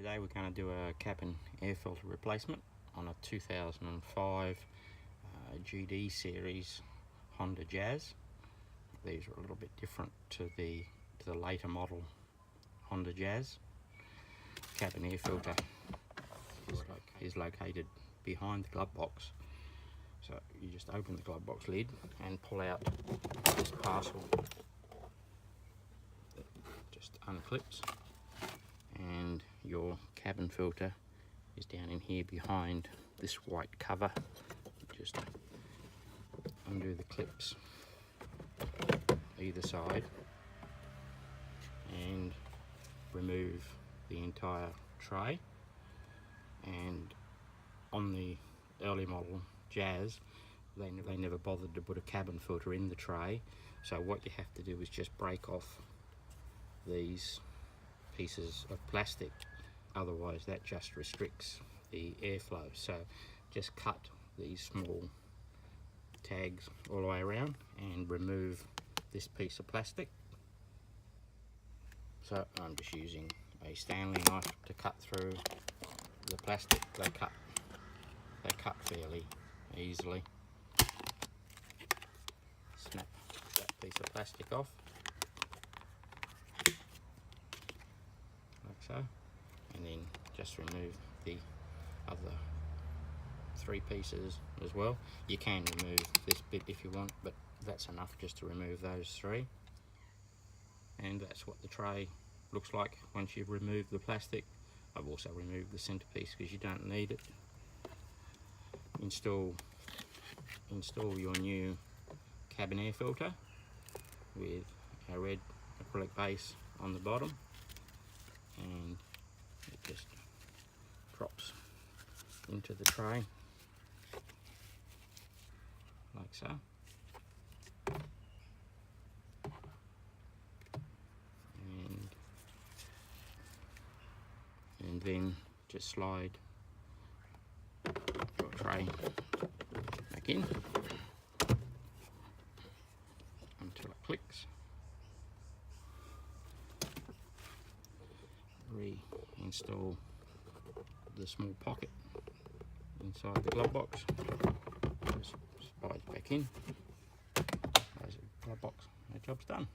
Today we're going to do a cap and air filter replacement on a 2005 GD series Honda Jazz. These are a little bit different to the later model Honda Jazz. Cap and air filter is located behind the glove box. So you just open the glove box lid and pull out this parcel that just unclips, and your cabin filter is down in here behind this white cover. Just undo the clips either side and remove the entire tray. And on the early model Jazz, they never bothered to put a cabin filter in the tray, so what you have to do is just break off these pieces of plastic, otherwise that just restricts the airflow. So just cut these small tags all the way around and remove this piece of plastic. So I'm just using a Stanley knife to cut through the plastic. They cut fairly easily. Snap that piece of plastic off like so, and then just remove the other three pieces as well. You can remove this bit if you want, but that's enough just to remove those three. And that's what the tray looks like once you've removed the plastic. I've also removed the centerpiece because you don't need it. Install your new cabin air filter with a red acrylic base on the bottom, and it just drops into the tray like so. And then just slide your tray back in until it clicks. Reinstall the small pocket inside the glove box. Just slide back in. There's a glove box. The job's done.